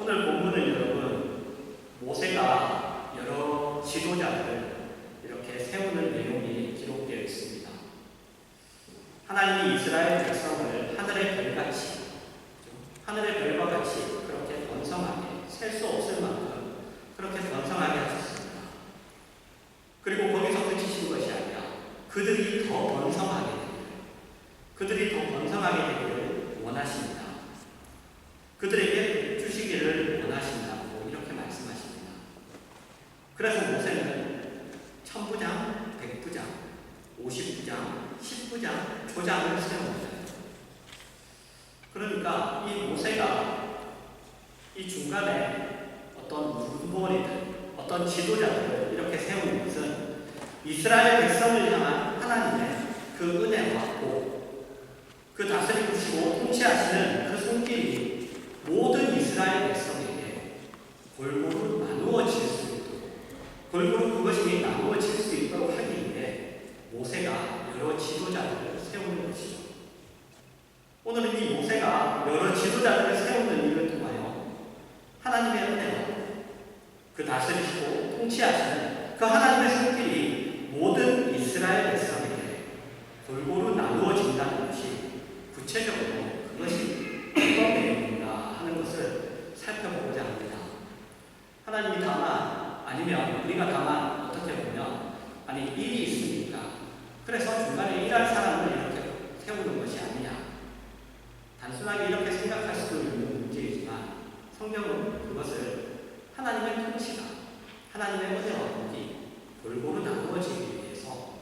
오늘 본문은 여러분 모세가 여러 지도자를 이렇게 세우는 내용이 기록되어 있습니다. 하나님이 이스라엘 백성을 하늘의 별과 같이 그렇게 번성하게, 셀 수 없을 만큼 그렇게 번성하게 하셨습니다. 그리고 거기서 그치신 것이 아니라 그들이 더 번성하게 되기를 원하십니다. 그들에게 주시기를 원하신다고 이렇게 말씀하십니다. 그래서 모세는 1000부장, 100부장, 50부장, 10부장, 조장을 세웁니다. 그러니까 이 모세가 이 중간에 어떤 루머리들, 어떤 지도자들을 이렇게 세우는 것은 이스라엘 백성을 향한 하나님의 그 은혜와 복, 그 다스리시고 통치하시는 그 손길이 모든 이스라엘 백성에게 골고루 나누어질 수 있도록, 골고루 그것이 나누어질 수 있도록 하기 위해 모세가 여러 지도자들을 세우는 것이죠. 오늘은 이 모세가 여러 지도자들을 세우는 일을 통하여 하나님의 은혜와 그 다스리시고 통치하시는 그 하나님의 손길이 모든 이스라엘 백성에게 골고루 나누어진다는 것이 구체적으로 그것이 어떤 내용인가 하는 것을 살펴보고자 합니다. 하나님이 다만, 아니면 우리가 다만 어떻게 보면 일이 있으니까 그래서 중간에 일할 사람을 이렇게 세우는 것이 아니냐, 단순하게 이렇게 생각할 수도 있는 문제이지만 성경은 그것을 하나님의 통치가, 하나님의 은혜와 복이 골고루 나누어지기 위해서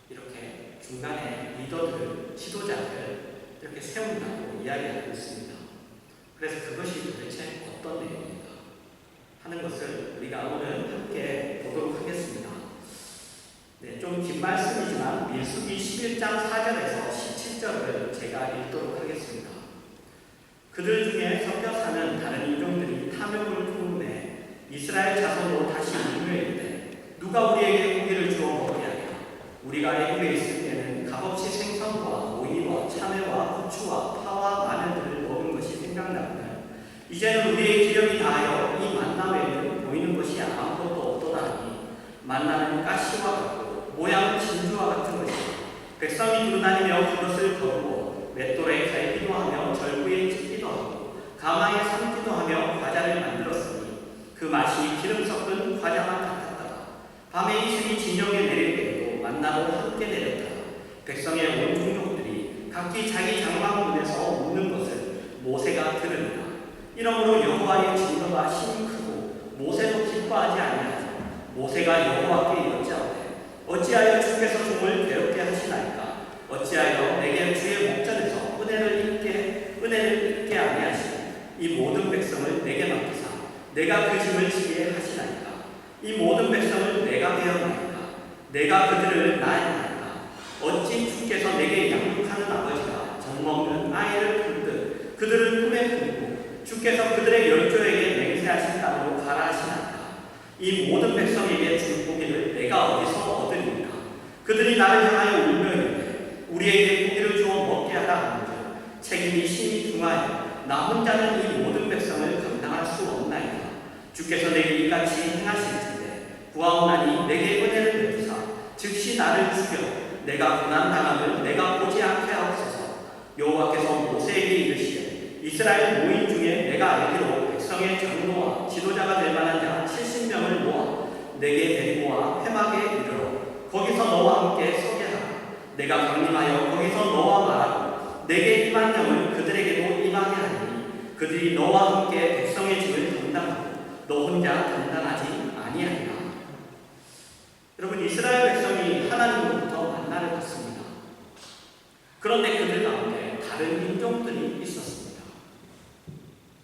이렇게 중간에 리더들을, 지도자들을 이렇게 세운다고 이야기하고 있습니다. 그래서 그것이 도대체 어떤 내용인가 하는 것을 우리가 오늘 함께 보도록 하겠습니다. 좀 긴 말씀이지만 민수기 11장 4절에서 17절을 제가 읽도록 하겠습니다. 그들 중에 섞여 사는 다른 인종들이 탐욕을 품음에 이스라엘 자손으로 다시 묻노이르되 누가 우리에게 고기를 주어 먹게 하랴. 우리가 애굽에 있을 때는 값없이 생선과 오이와 참외와 고추와 파와 마늘들을 먹은 것이 생각나거늘 이제는 우리의 기력이 다하여 이 만나 외에는 보이는 것이 아무것도 없도다니 만나는 가시와 같고 모양은 진주와 같은 것이요 백성이 두루다니며 그것을 거두어 맷돌에 갈기도 하며 절구에 찢기도 하고 가마에 삶기도 하며 과자를 만들었으니 그 맛이 기름 섞은 과자만 같았다. 밤에 이슬이 진영에 내릴 때에도 만나로 함께 내렸다. 백성의 온 종족들이 각기 자기 장막문에서 묻는 것을 모세가 들으니라. 이러므로 여호와의 진노가 심히 크고 모세도 기뻐하지 아니하여 모세가 여호와께 여짜오되 어찌하여 주께서 종을 괴롭게 하시나이까. 어찌하여 내게 주의 목전에서 은혜를 잊게 아니하시고 이 모든 백성을 내게 맡기사 내가 그 짐을 지게 하시나이까. 이 모든 백성을 내가 배웠나이까. 내가 그들을 낳았나이까. 어찌 주께서 내게 양육하는 아버지가 젖먹는 아이를 품듯 그들을 품에 품고 주께서 그들의 열조에게 맹세하신 땅으로 가라 하시나이까. 이 모든 백성에게 줄 고기를 내가 어디서 얻으리까. 그들이 나를 향하여 울며 이르되 우리에게 고기를 주어 먹게 하라 하는즉 책임이 심히 중하여 나 혼자는 이 모든 백성을 감당할 수 없나이다. 주께서 내게 이같이 행하실 텐데 구하오나니 내게 은혜를 베푸사 즉시 나를 죽여 내가 고난당함을 내가 보지 않게 하옵소서. 여호와께서 모세에게 이르시되 이스라엘 모인 중에 내가 알기로 백성의 장로와 지도자가 될 만한 자 70명을 모아 내게 데리고 와 회막에 이르러 거기서 너와 함께 서게 하라. 내가 강림하여 거기서 너와 말하고 내게 임한 영을 그들에게도 임하게 하리니 그들이 너와 함께 백성의 짐을 감당하고 너 혼자 감당하지 아니하리라. 여러분, 이스라엘 백성이 하나님으로부터 만나를 받습니다. 그런데 그들 가운데 다른 인종들이 있었습니다.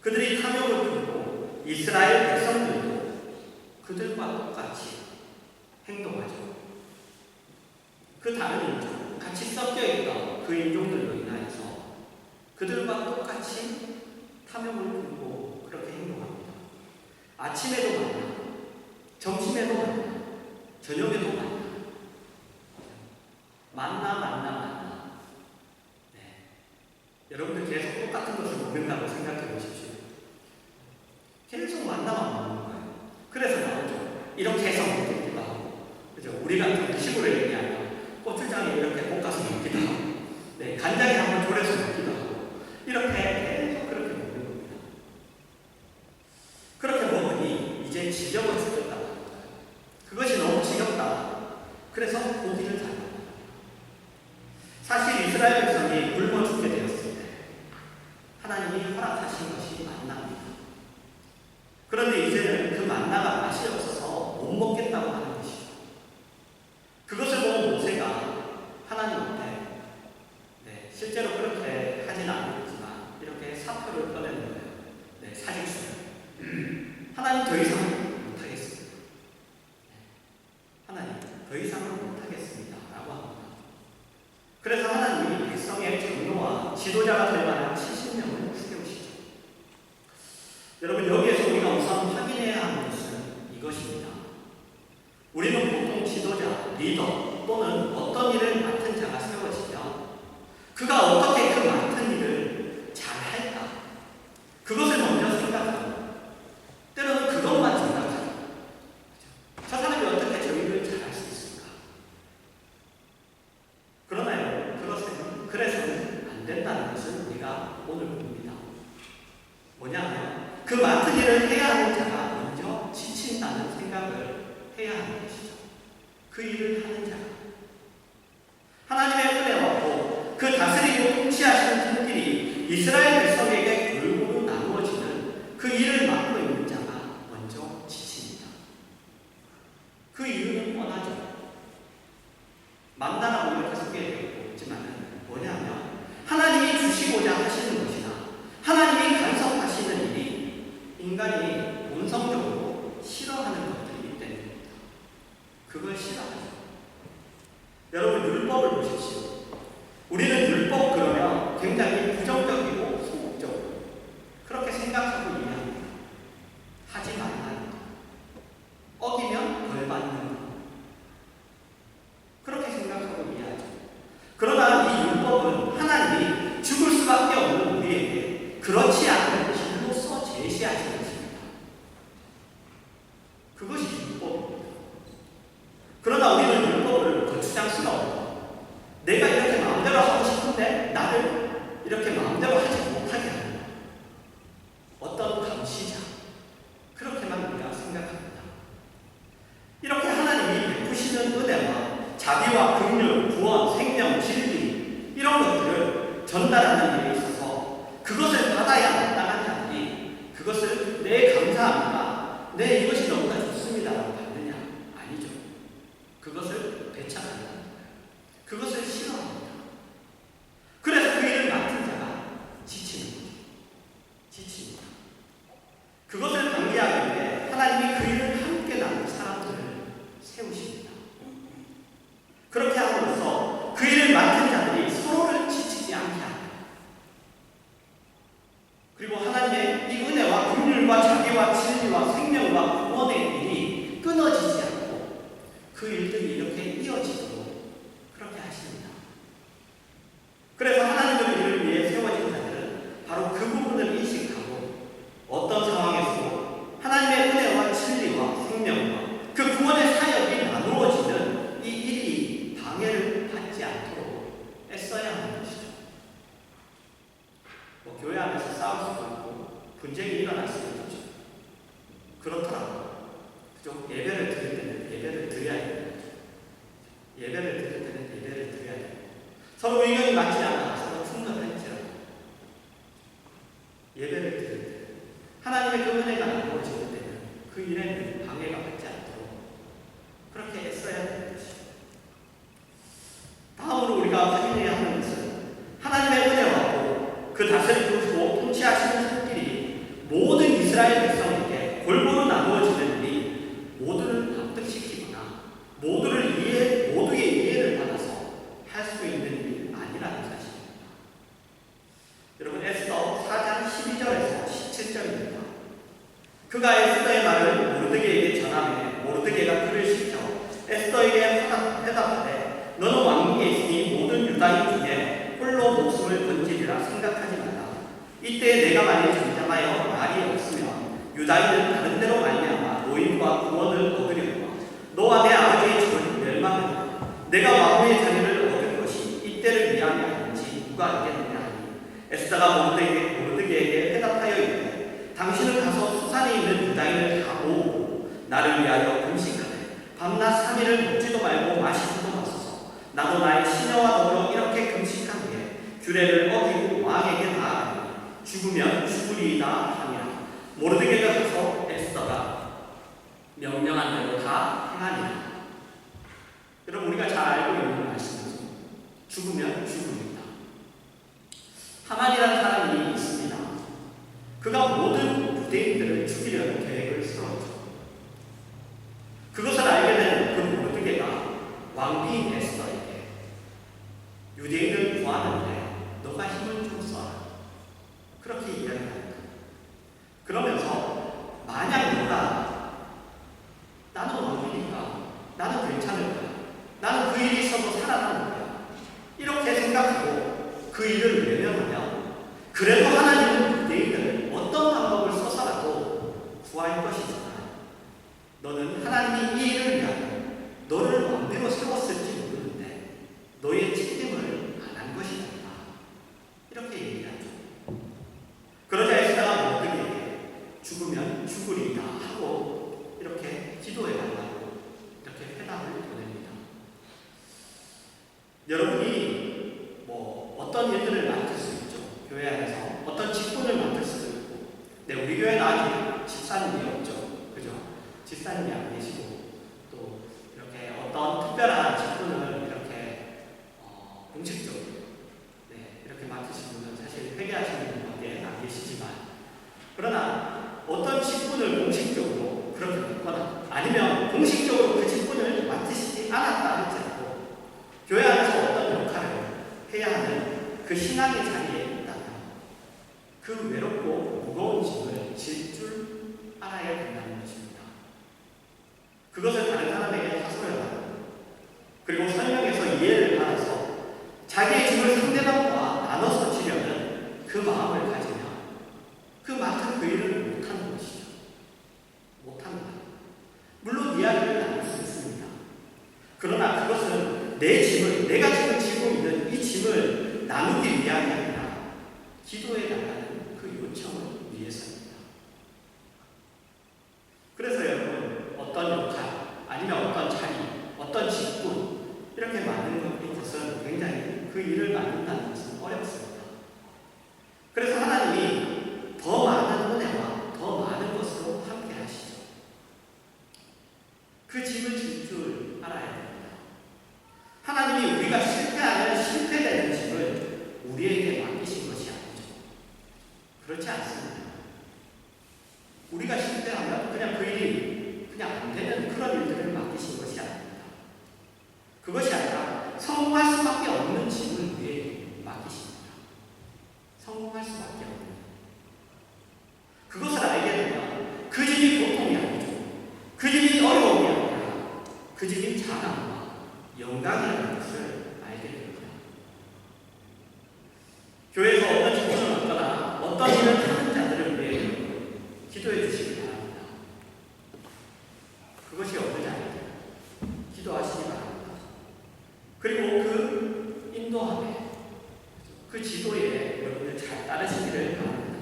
그들이 탐욕을 품고 이스라엘 백성들도 그들과 똑같이 행동하죠. 그 다른 인종, 같이 섞여있던 그 인종들로 인하여서 그들과 똑같이 탐욕을 품고 그렇게 행동합니다. 아침에도 만나, 점심에도 만나, 저녁에도 만나. 여러분들 계속 똑같은 것을 먹는다고 생각해 보십시오. 간장에 한번 졸여서 먹기도 하고 이렇게 계속 그렇게 먹는 겁니다. 그렇게 먹으니 이제 지겨워 죽겠다. 그것이 너무 지겹다. 그래서 고기를 잡아. 사실 이스라엘 백성이 굶어 죽게 되었을 때 하나님이 허락하신 것이 만나입니다. 그런데 이제는 그 만나가 맛이 없어서 못 먹겠다고 하는 것이죠. 그것을 보고 모세가 하나님 앞에 실제로 그렇게 하진 않았지만 이렇게 사표를 꺼내는 거예요. 사직서를. 하나님 더 이상 못하겠습니다. 하나님 더 이상은 못하겠습니다. 라고 합니다. 그래서 하나님이 백성의 장로와 지도자가 될 만한 70명을 세우시죠. 여러분, 여기에서 우리가 우선 확인해야 하는 것은 이것입니다. 우리는 보통 지도자, 리더 또는 어떤 일을 맡은 자가 세워지면 그가 어떻게 그 맡은 일을 잘 할까? 그것을 먼저 생각하고 때로는 그것만 생각하고 저 사람이 어떻게 저 일을 잘 할 수 있을까? 그러나요, 그래서는 안 된다는 것을 우리가 오늘 봅니다. 뭐냐면 그 맡은 일을 해야 하는 자가 먼저 지친다는 생각을 해야 하는 것이죠. 그 일을 하는 자가 하나님의 은혜와 그 다스리고 통치하시는 분들이 이스라엘 백성에게 골고루 나누어지는 그 일을 맡고 있는 자가 먼저 지칩니다. 그 이유는 뻔하죠. 만다라고 이렇게 소개되고 있지만 뭐냐면 하나님이 주시고자 하시는 것이나 하나님이 간섭하시는 일이 인간이 본성적으로 싫어하는 것들이기 때문입니다. 그걸 싫어하죠. 여러분, 율법을 보십시오. 우리는 율법 그러면 굉장히 부정적이고 소극적으로 그렇게 생각하고 이해합니다. 하지 말라는 것, 어기면 벌 받는 것, 그렇게 생각하고 이해하죠. 그러나 이 율법은 하나님이 죽을 수밖에 없는 우리에게 그렇지 않은 길로서 제시하시는 것입니다. 그것이 율법입니다. 그러나 우리는 율법을 거추장스러워 내가 이렇게 마음대로 하고 싶은데 나를 이렇게 마음대로 하지 못하게 하는 어떤 감시자, 그렇게만 우리가 생각합니다. 이렇게 하나님이 베푸시는 은혜와 자비와 긍휼, 구원, 생명, 진리 이런 것들을 전달하는 일에 있어서 그것을 받아야 마땅한 자들이 그것을 감사합니다, 이것이 너무나 좋습니다 라고 받느냐? 아니죠. 그것을 배척한다. 그것을 싫어합니다. 그래서 그 일을 맡은 자가 지치는 거죠. 지칩니다. 그것을 방지하기 위해 하나님이 그 일을 함께 나눈 사람들을 세우십니다. 그렇게 함으로써 그 일을 맡은 자들이 서로를 지치지 않게 합니다. 그리고 하나님의 이 은혜와 긍휼과 자비와 진리와 생명과 구원의 일이 끊어지지 않고 그 일들이 이렇게 이어지도록 그렇게 하십니다. 그래서 하나님의 일을 위해 세워진 자들은 바로 그 부분을 인식하고 어떤 상황에서도 하나님의 은혜와 진리와 생명과 그 구원의 사역이 나누어지는 이 일이 방해를 받지 않도록 애써야 하는 것이죠. 교회 안에서 싸울 수도 있고 분쟁이 일어날 수도 있죠. 그렇더라도 예배를 드릴 때는 예배를 드려야 됩니다. 예배를 드릴 때는 예배를 드려야 됩니다. 서로 의견이 맞지 않아 서로 충돌할지라도 예배를 드릴 때 하나님의 그 은혜가 나누어지는 때는 그 일에는 방해가 받지 않도록 그렇게 애써야 되는 것이죠. 다음으로 우리가 확인해야 하는 것은 하나님의 은혜와 그 다스리고 통치하시는 손길이 모든 이스라엘 백성에게 골고루 나누어지는 일이 모두를 납득시키거나 모두의 이해를 받아서 할 수 있는 일이 아니라는 사실입니다. 여러분, 에스더 4장 12절에서 17절입니다. 그가 에스더의 말을 모르드게에게 전하매 모르드게가 그를 시켜 에스더에게 대답하되 너는 왕궁에 있으니 모든 유다인 중에 홀로 목숨을 건지리라 생각하지 말라. 이때 내가 만일 잠잠하여 말이 없으면 유다인은 다른 데로 말미암아 노임과 구원을 얻으려고 너와 내 아버지의 집은 멸망하리라. 내가 왕후의 자리를 얻을 것이 이때를 위함이 아닌지 누가 당신은 가서 수산에 있는 유다인을 다 모으고 나를 위하여 금식하되 밤낮 3일을 먹지도 말고 마시지도 마소서. 나도 나의 시녀와 더불어 이렇게 금식한 후에 규례를 어기고 왕에게 나아가니 죽으면 죽으리이다 하니라. 모르드게가 가서 에스더가 명령한 대로 다 행하니라. 여러분, 우리가 잘 알고 있는 말씀이죠. 죽으면 죽으리이다. 하만이라는 사람이 있습니다. 그가 모든 유대인들을 죽이려는 계획을 세웠죠. 그것을 알게 된 그 모르드게가 왕비인 에스더에게 유대인을 구하는데 너가 힘을 좀 써라, 그렇게 이야기합니다. 그러면서 만약 너가 나는 왕비니까 나는 괜찮을 거야, 나는 그 일이 있어도 살아나는 거야, 이렇게 생각하고 그 일을 외면하면 그래도 하나님은 유대인을 어떤 방법을 써서라도 구할 것이지만 너는 하나님이 이 일을 위하여 너를 왕비로 세웠을지 모르는데 너의 책임을 안 한 것이 아니다, 이렇게 얘기하죠. 그러자 에스더가 모르드게에게 죽으면 죽으리이다 하고 이렇게 기도해달라고 이렇게 회답을 보냅니다. 여러분이 어떤 일들을 맡을 수 있죠. 교회 안에서 어떤 직분을 맡을 수도 있고, 우리 교회는 아직 집사님이 없죠, 그죠? 집사님이 안 계시고, 또 이렇게 어떤 특별한 직분을 이렇게 공식적으로 이렇게 맡으신 분은 사실 회개하시는 분밖에 안 계시지만, 그러나 어떤 직분을 공식적으로 그렇게 맡거나 아니면 공식적으로 그 직분을 맡으시지 않았다 할지라도 교회 안에서 어떤 역할을 해야 하는 그 신앙의 자리에 있다면 그 외롭고 무거운 짐을 질 줄 알아야 된다는 것입니다. 그것을 다른 사람에게 하소연하고, 그리고 설명해서 이해를 받아서 자기의 짐을 상대방과 나눠서 지려는 그 마음을 가지면 그 맡은 그 일을 못하는 것이죠. 못합니다. 물론 이야기를 나눌 수 있습니다. 그러나 그것은 내 짐을, 내가 지금 지고 있는 이 짐을 나누기 위함이 아니라 기도해 달라는 그 요청을 위해서입니다. 그래서 여러분, 어떤 역할, 아니면 어떤 자리, 어떤 직분, 이렇게 맡는 것은 굉장히 그 일을 맡는다는 것은 어렵습니다. 그래서 하나님이 더 많은 은혜와 더 많은 것으로 함께 하시죠. 그 짐을 질 줄 알아야 됩니다. 하나님이 우리가 실패하면 실패되는 짐을 우리에게 맡기신 것이 아니죠. 그렇지 않습니다. 우리가 실패하면 그냥 그 일이 그냥 안 되는 그런 일들을 맡기신 것이 아닙니다. 그것이 아니라 성공할 수밖에 없는 짐을 우리에게 맡기십니다. 성공할 수밖에 없는. 그것을 알게 되면 그 짐이 고통이 아니죠. 그 짐이 어려움이 아니라 그 짐이 자랑과 영광이라는 것을 알게 됩니다. 교회에서 어떤 직분을 얻거나 어떤 일을 하는 자들을 위해 기도해 주시기 바랍니다. 그것이 없는 아이들 기도하시기 바랍니다. 그리고 그 인도함에, 그 지도에 여러분들 잘 따르시기를 바랍니다.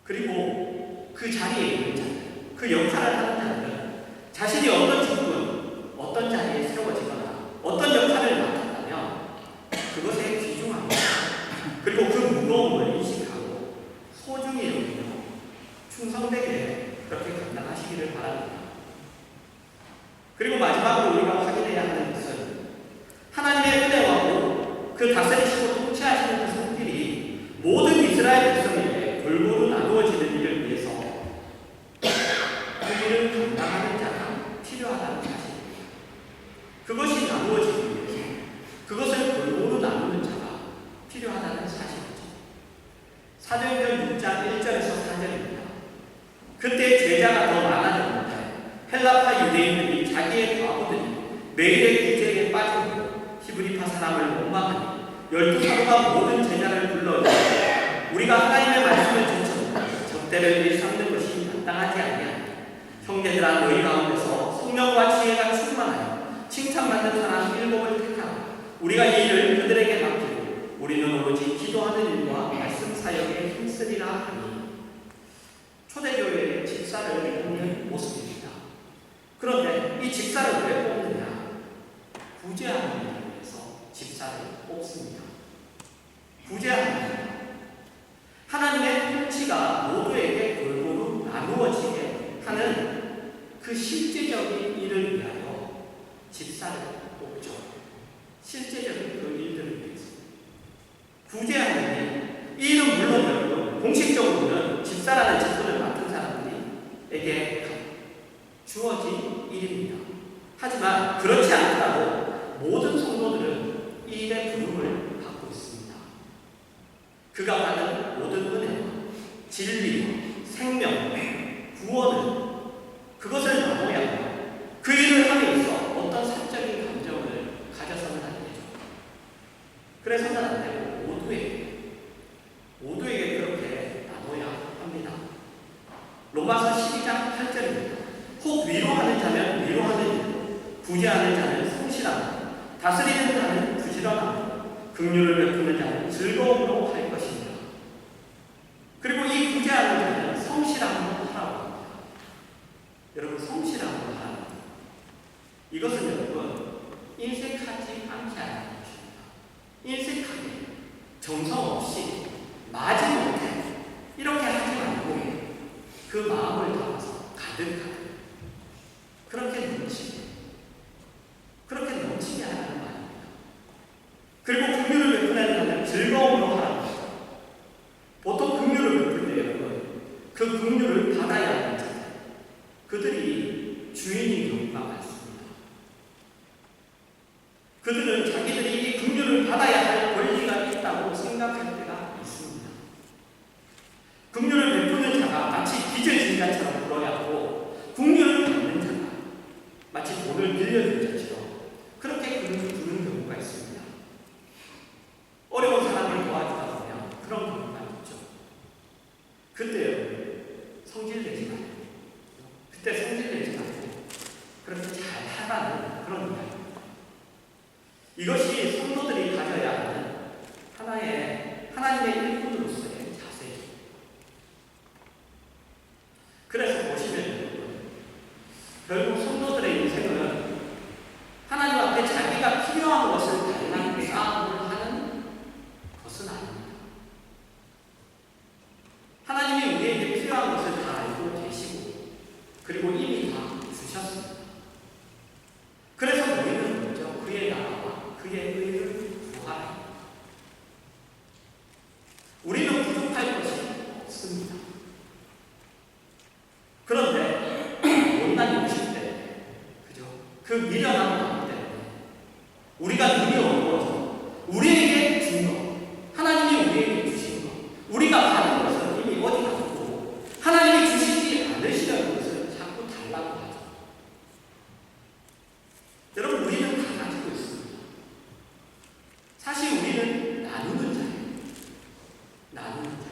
그리고 그 자리에 있는 자들, 그 역할을 하는 자들은 자신이 어떤 직분, 어떤 자리에 세워지거나 어떤 역할을 맡았다면 그것에 귀중합니다. 그리고 그 무거움을 인식하고 소중히 여기며 충성되게 그렇게 감당하시기를 바랍니다. 그리고 마지막으로 우리가 확인해야 하는 것은 하나님의 은혜와 그 다스리시고 통치하시는 그 손길이 모든 이스라엘 백성에게 골고루 나누어지는 일을 위해서 그 일을 감당하는 자가 필요하다는 사실입니다. 그것이 나누어지기 위해서 그것을 골고루 나누는 자가 필요하다는 사실이죠. 사도행전 6장 1절에서 4절입니다. 그때 제자가 더 많아졌는데 헬라파 유대인들이 자기의 과부들이 매일의 규제에 빠지고 히브리파 사람을 원망하니 12사도가 모든 제자를 불러 우리가 하나님의 말씀을 전천하고 적대를 일삼는 것이 마땅하지 아니하니 형제들아 너희 가운데서 성령과 지혜가 충만하여 칭찬받는 사람 7을 택하고 우리가 이 일을 그들에게 맡기고 우리는 오로지 기도하는 일과 말씀 사역에 힘쓰리라 하니 그런데 이 집사를 왜 뽑느냐? 구제하는 일을 위해서 집사를 뽑습니다. 구제하는 일. 하나님의 통치가 모두에게 골고루 나누어지게 하는 그 실제적인 일을 위하여 집사를 뽑죠. 실제적인 그 일들을 위해서. 구제하는 일. 이 일은 물론 여러분 공식적으로는 집사라는 직분을 맡은 사람들에게 주어진 일입니다. 하지만 그렇지 않더라도 모든 성도들은 이 일의 부름을 받고 있습니다. 그가 받은 모든 은혜와 진리와 생명, 구원을 그것을 나눠야 하고 그 일을 함에 있어 어떤 사적인 감정을 가져서는 안 되죠. 그래서는 안 되고 모두에게 그렇게 나눠야 합니다. 로마서 12장 8절입니다. 혹 위로하는 자면 위로하는 일로, 구제하는 자는 성실하고, 다스리는 자는 부지런하고, 긍휼을 베푸는 자는 즐거움으로 할 것입니다. 그리고 이 구제하는 자는 성실함으로 하라고 합니다. 여러분, 성실함으로 하라고 합니다. 이것은 여러분 인색하지 않게 하는 것입니다. 인색하게, 정성 없이, 마지못해 이렇게 하지 말고 그 마음을 담아서 가득하게 그렇게 넘치게 하라는 말입니다. 그리고 긍휼을 베푸는 자는 즐거움으로 하라는 것입니다. 보통 긍휼을 베풀 때 여러분 그 긍휼을 받아야 하는 자들 그들이 주인인 경우가 많습니다. 그들은 자기들이 이 긍휼을 받아야 할 권리가 있다고 생각할 때가 있습니다. 긍휼을 베푸는 자가 마치 빚을 진 자처럼 굴어야 하고 긍휼을 받는 자가 마치 돈을 빌려준 자처럼 그렇게 부르는 경우가 있습니다. 어려운 사람을 도와주다 보면 그런 경우가 있죠. 그때 성질내지 말고 그렇게 잘 하라는 그런 이야기입니다. 이것이 성도들이 가져야 하는 하나의 하나님의 일꾼으로서의 자세죠. 그래서 보시면 결국 성도들의 인생은 하나님 앞에 자기가 필요한 것을 달라는 싸움을 하는 것은 아닙니다. 하나님이 우리에게 필요한 것을 다 알고 계시고 그리고 이미 다 주셨습니다. 그래서 우리는 먼저 그의 나라와 그의 의를 구하라. 우리는 부족할 것이 없습니다. 그런데 못난 욕심 때문에 그 미련한 마음 때문에 우리가 눈이 어두워져 우리에게 준 것, 하나님이 우리에게 주신 것, 우리가 받은 것은 이미 어디 갔고 하나님이 주시지 않으시려는 것을 자꾸 달라고 하죠. 여러분 우리는 다 가지고 있습니다. 사실 우리는 나누는 자예요. 나누는 자.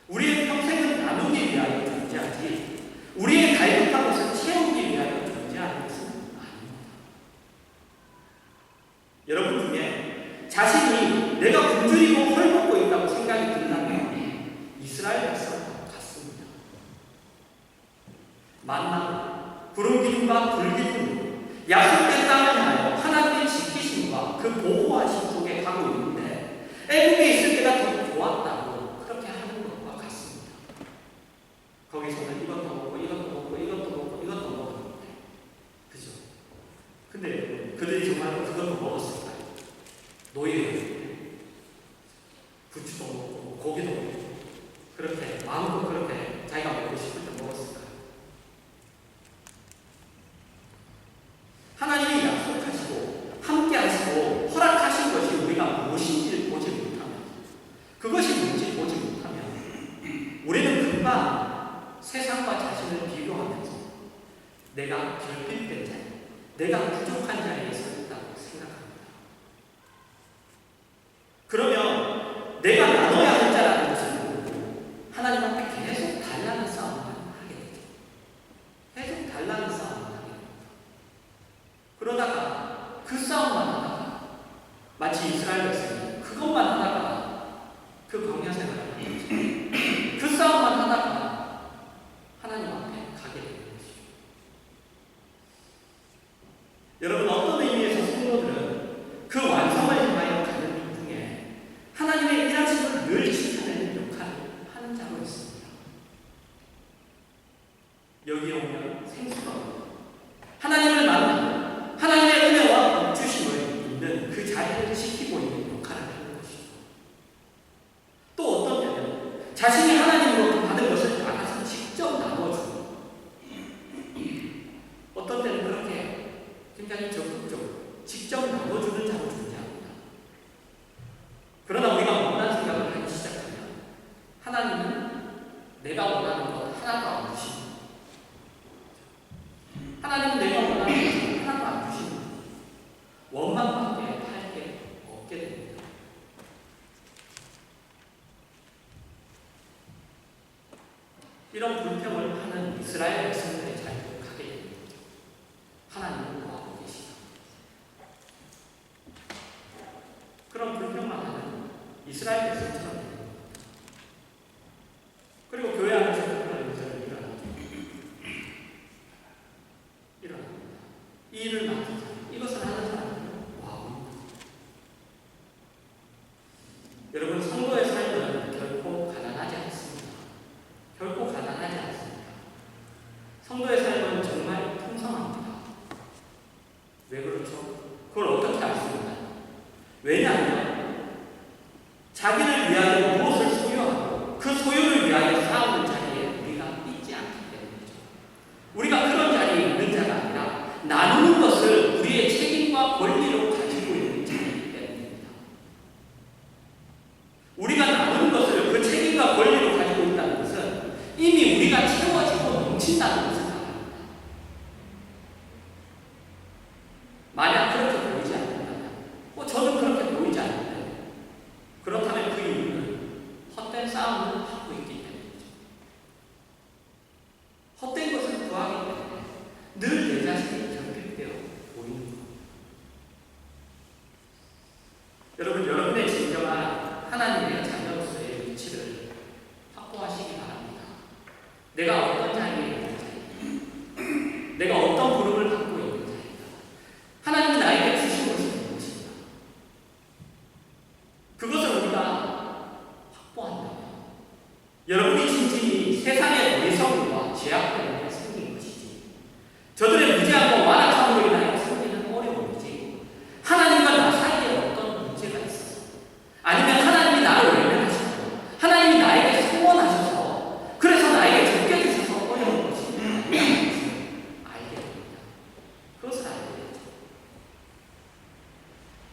우리의 평생은 나누기 위하여 존재하지 우리의 갈급한 것을 채우기 위하여 존재하는 것은 아닙니다. 여러분 중에 자신이 내가 굶주리고 헐벗고 있다고 생각이 든다면 이스라엘 백성과 같습니다. 만나고 구름 기둥과 불 기둥으로 약속된 땅을 향하여 하나님의 지키심과 그 보호하심 속에 가고 있는데 애국에 있을 때가 더 좋았다고 그렇게 하는 것과 같습니다. 거기서는 이것도 먹고 이것도 먹고 이것도 먹고 이것도 먹었는데 그죠? 근데 그들이 정말 그것도 먹었을까요? 노예였는데 부추도 먹고 고기도 먹고 그렇게 마음껏 그렇게 자기가 먹고 싶을 때 먹었을까요? 하나님이 약속하시고 함께 하시고 허락하신 것이 우리가 무엇인지를 보지 못하면 그것이 뭔지 보지 못하면 우리는 금방 세상과 자신을 비교하면서 내가 결핍된 자야, 내가 부족한 자리에 서 있다고 생각합니다. 그러면 내가 나눠야 할 자라는 것을 모르고 하나님 앞에 계속 달라는 싸움을 하게 되죠. 계속 달라는 싸움을 하게 됩니다. 그러다가 그 싸움만 하다가 마치 이스라엘 백성이 그것만 하다가 그 광야 생활을 하는 거죠. 그 싸움만 하다가 하나님 앞에 가게 되는 것이죠. 여기 오면 생수가 없고 하나님을 만나 하나님의 은혜와 주심을 있는 그 자리를 지키고 있는 역할을 하는 것이죠. 또 어떤 때는 자신이 하나님으로부터 받은 것을 나가서 직접 나눠주고 어떤 때는 그렇게 굉장히 적극적으로 직접 나눠주는 자로 존재합니다. 그러나 우리가 원하는 생각을 하기 시작하면 하나님은 내가 원하는 것 하나도 안 주십니다. 하나님은 내가 원하는 것을 하나도 안 주십니다. 원망밖에 할 게 없게 됩니다. 이런 불평을 하는 이스라엘 백성들의 자리로 가게 됩니다. 하나님은 뭐하고 계시다. 그런 불평만 하는 이스라엘 백성처럼 됩니다. 그리고 교회 안에서 그런 일들은 일어납니다. 이 일을 맡은 사람, 이것을 하는 사람은 와우. 여러분, 성도의 삶은 결코 가난하지 않습니다. 결코 가난하지 않습니다. 성도의 삶은 정말 풍성합니다. 왜 그렇죠? 그걸 어떻게 알 수 있나요? 왜냐하면 자기를 위하여 무엇을 소유하고 그 소유를 위하여 싸우는 자리에 우리가 있지 않기 때문이죠. 우리가 그런 자리에 있는 자가 아니라 나누는 것을 우리의 책임과 권리로 가지고 있는 자이기 때문입니다. 우리가 나누는 것을 그 책임과 권리로 가지고 있다는 것은 이미 우리가 채워지고 넘친다는 것을 말합니다. 만약 그렇게 보이지 않는다면, 저는 그렇게 보이지 않는데, 그렇다면 그 이유는 헛된 싸움을 하고 있기 때문이죠. 헛된 것을 구하기 때문에 늘 내 자신이 결핍되어 보이는 것. 여러분, 여러분의 진정한 하나님의 자녀로서의 위치를 확보하시기 바랍니다. 내가 어떤 자리에 있는 자이다. 내가 어떤 부름을 받고 있는 자이다. 하나님이 나에게 주신 것이 무엇인가. 그것을 우리가 확보한다면 여러분이 진진이 세상의 내성과 제약 때문에 생긴 것이지 저들의 무지함과 완악함으로 인하여 생기는 어려움이지 하나님과 나 사이에 어떤 문제가 있어서 아니면 하나님이 나를 외면하시고 하나님이 나에게 소원하셔서 그래서 나에게 적게 주셔서 어려운 것이 아니라는 것을 알게 됩니다. 그것을 알게 되죠.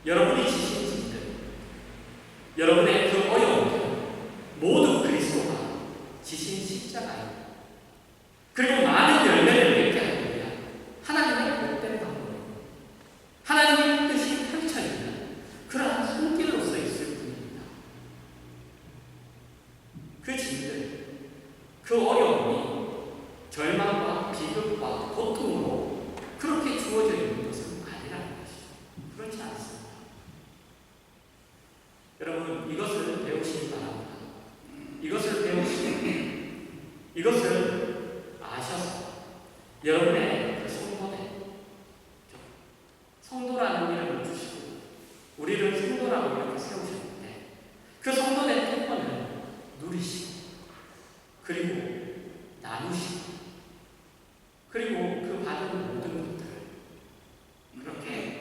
여러분이 지신 짐들, 여러분의 그 어려움들 모두 그리스도가 지신 십자가입니다. 그리고 많은 열매를 맺게 하기 위한 하나님의 복된 방법입니다. 하나님의 뜻이 펼쳐있는 그러한 손길로서 있을 뿐입니다. 그 짐들, 그 어려움이 절망과 비극과 고통으로 그렇게 주어져 있는 것은 아니라는 것이죠. 그렇지 않습니다. 여러분, 이것을 배우시기 바랍니다. 이것을 배우시고 이것을 아셔서 여러분의 그 성도라는 이름을 주시고 우리를 성도라고 이렇게 세우셨는데 그 성도된 특권을 누리시고 그리고 나누시고 그리고 그 받은 모든 것들을 그렇게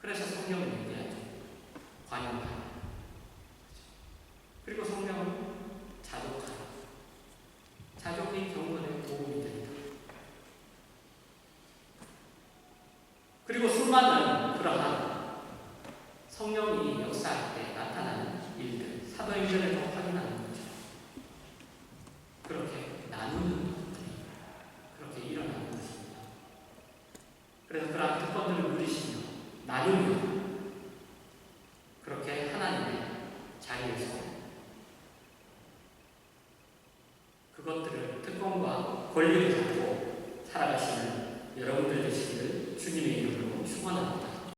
그래서 성경은 얘기하죠. 관용하라. 그리고 성경은 자족하라. 자족이 경건에 도움이 된다. 그리고 수많은 그러한 성령이 역사할 때 나타나는 일들, 사도행전에도 확인하는 거죠. 그렇게 나누는 것들이 그렇게 일어나는 것입니다. 그래서 그러한 특권들을 누리시며 나누며 그렇게 하나님의 자리에서 그것들을 특권과 권리를 갖고 살아가시는 여러분들 되시기를 주님의 이름으로 축원합니다.